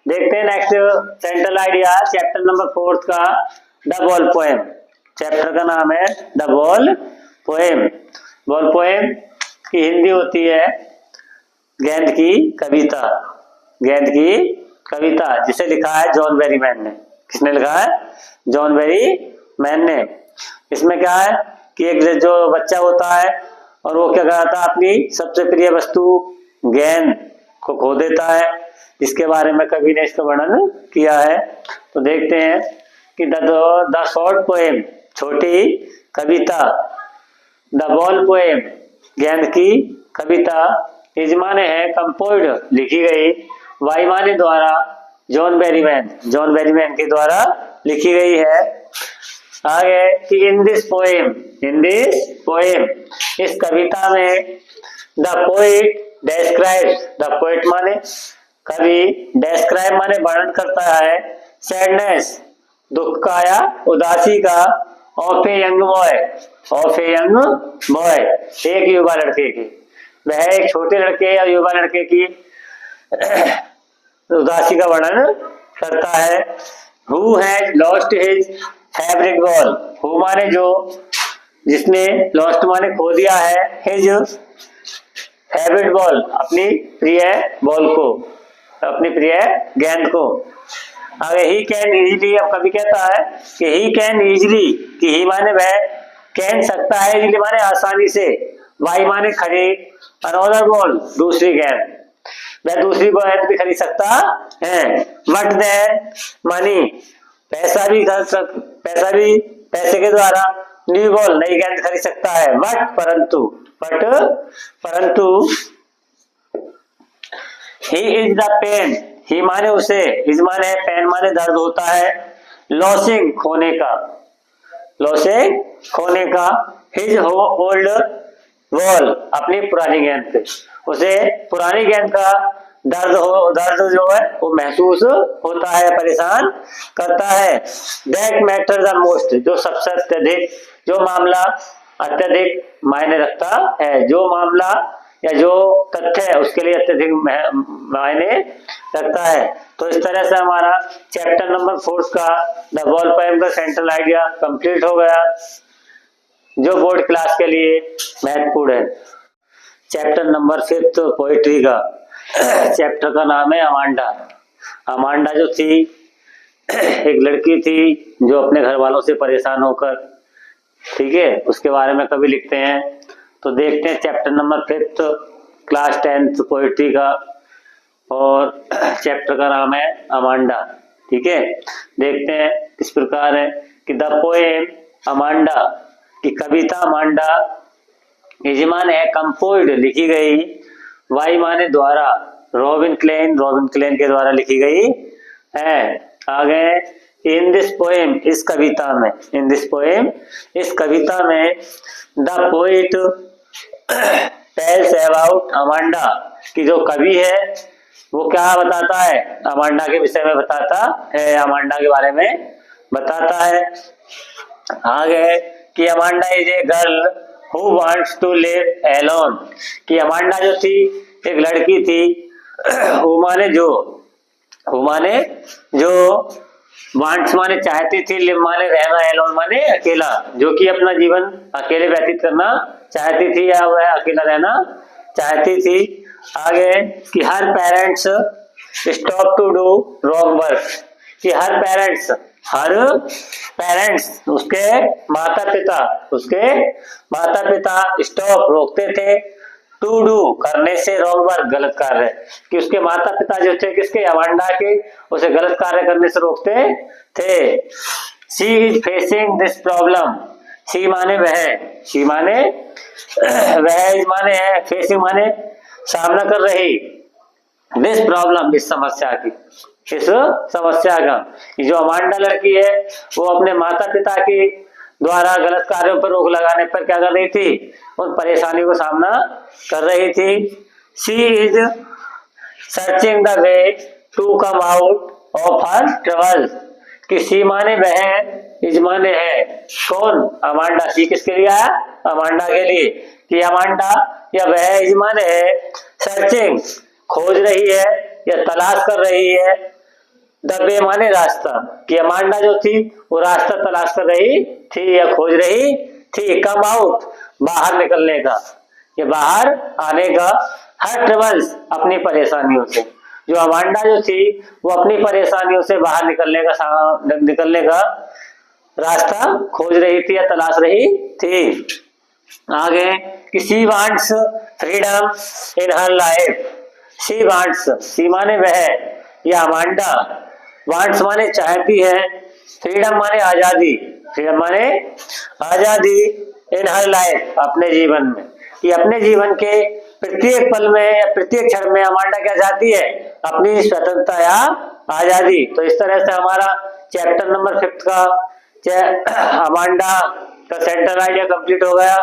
देखते हैं next central idea chapter number 4 का, द बॉल पोएम। चैप्टर का नाम है the ball poem. Ball poem की हिंदी होती है गेंद की कविता। गेंद की कविता जिसे लिखा है जॉन बेरीमैन ने। किसने लिखा है? जॉन बेरीमैन ने। इसमें क्या है कि एक जो बच्चा होता है और वो क्या करता है, अपनी सबसे प्रिय वस्तु गेंद को खो देता है, इसके बारे में कवि ने इसका वर्णन किया है। तो देखते हैं कि द शॉर्ट पोएम, छोटी कविता, द बॉल पोएम, गेंद की कविता, इज माने है कंपोज्ड, लिखी गई, वाई माने द्वारा, जॉन बेरीमैन, जॉन बेरीमैन के द्वारा लिखी गई है। आगे कि in this poem, in this poem, इस कविता में the poet describes, the poet माने कवि, डेस्क्राइब माने वर्णन करता है, सैडनेस, दुख का या उदासी का, of a young boy, of a young boy, एक युवा लड़के की। वह एक छोटे लड़के या युवा लड़के की उदासी का वर्णन करता है। Who has lost his favourite ball, who माने जो, जिसने, लॉस्ट माने खो दिया है, हिज फेवरेट बॉल, अपनी प्रिय बॉल को, अपनी प्रिय गेंद को। आगे ही कैन इजीली, अब कभी कहता है कि ही कैन इजीली, कि ही माने वह, कैन सकता है, इजीली माने आसानी से, वाई माने खरीद, अनदर बॉल, दूसरी गेंद, वह दूसरी गेंद भी खरीद सकता है। बट देन मनी, पैसा भी पैसे के द्वारा न्यू बॉल, नई गेंद खरीद सकता है। बट परंतु ही इज द पेन, ही माने उसे, इज माने पेन माने दर्द होता है, लॉसिंग खोने का, लॉसिंग खोने का, हिज ओल्ड बॉल, अपनी पुरानी गेंद पे, उसे पुरानी गेंद का दर्द जो है वो महसूस होता है, परेशान करता है। दैट मैटर द मोस्ट, जो सबसे अत्यधिक, जो मामला अत्यधिक मायने रखता है, जो मामला या जो तथ्य है उसके लिए अत्यधिक मायने रखता है। तो इस तरह से हमारा चैप्टर नंबर 4 का द बॉल पोएम का सेंट्रल आइडिया कंप्लीट हो गया, जो बोर्ड क्लास के लिए महत्वपूर्ण है। चैप्टर नंबर 5 पोएट्री का, चैप्टर का नाम है अमांडा। अमांडा जो थी, एक लड़की थी जो अपने घर वालों से परेशान होकर, ठीक है, उसके बारे में कवि लिखते हैं। तो देखते हैं चैप्टर नंबर 5 क्लास 10 पोएट्री का, और चैप्टर का नाम है अमांडा। ठीक है, देखते हैं किस प्रकार है कि द पोएम अमांडा, की कविता अमांडा, यजमान है कंपोज्ड, लिखी गई, वाई माने द्वारा, रॉबिन क्लेन के द्वारा लिखी गई है। आगे इन दिस पोएम, इस कविता में, इन दिस पोएम, इस कविता में the poet tells about Amanda, की जो कवि है वो क्या बताता है, अमांडा के विषय में बताता है, अमांडा के बारे में बताता है। आगे कि Amanda is a girl who wants to live alone, कि अमांडा जो थी एक लड़की थी, हु माने जो, वांट्स माने चाहती थी, लिव माने रहना, एलोन माने अकेला, जो कि अपना जीवन अकेले व्यतीत करना चाहती थी या वह अकेला रहना चाहती थी। आगे कि हर parents stop to do wrong work, कि हर पेरेंट्स उसके माता पिता स्टॉप रोकते थे, टू डू करने से, रॉन्ग वर्क गलत कार्य, कि उसके माता पिता जो थे किसके, अमांडा के, उसे गलत कार्य करने से रोकते थे। She is facing this problem, she माने वह, शी माने वह, इज माने है, फेसिंग माने सामना कर रही, दिस प्रॉब्लम, इस समस्या की, इस समस्या का। जो अमांडा लड़की है वो अपने माता पिता के द्वारा गलत कार्यों पर रोक लगाने पर क्या कर रही थी, उन परेशानियों का सामना कर रही थी। She is searching the way to come out of her trouble, कि सी माने वह, इज माने है, कौन, अमांडा, सी किसके लिए है, अमांडा के लिए, कि अमांडा या वह, इज माने है, सर्चिंग खोज रही है या तलाश कर रही है, द वे माने रास्ता, कि अमांडा जो थी वो रास्ता तलाश कर रही थी या खोज रही थी। कम आउट, बाहर निकलने का, ये बाहर आने का। हर ट्रबल्स, अपनी परेशानियों से। जो अमांडा जो थी वो अपनी परेशानियों से बाहर निकलने का रास्ता खोज रही थी या तलाश रही थी। आगे कि she wants freedom in her life. She wants, she माने वह या अमांडा, वांट्स माने चाहती है, फ्रीडम माने आजादी, फ्रीडम माने आजादी, इन हर लाइफ अपने जीवन में, कि अपने जीवन के प्रत्येक पल में या प्रत्येक क्षण में अमांडा क्या चाहती है, अपनी स्वतंत्रता या आजादी। तो इस तरह से हमारा चैप्टर नंबर 5 का अमांडा का सेंट्रल आइडिया कंप्लीट हो गया।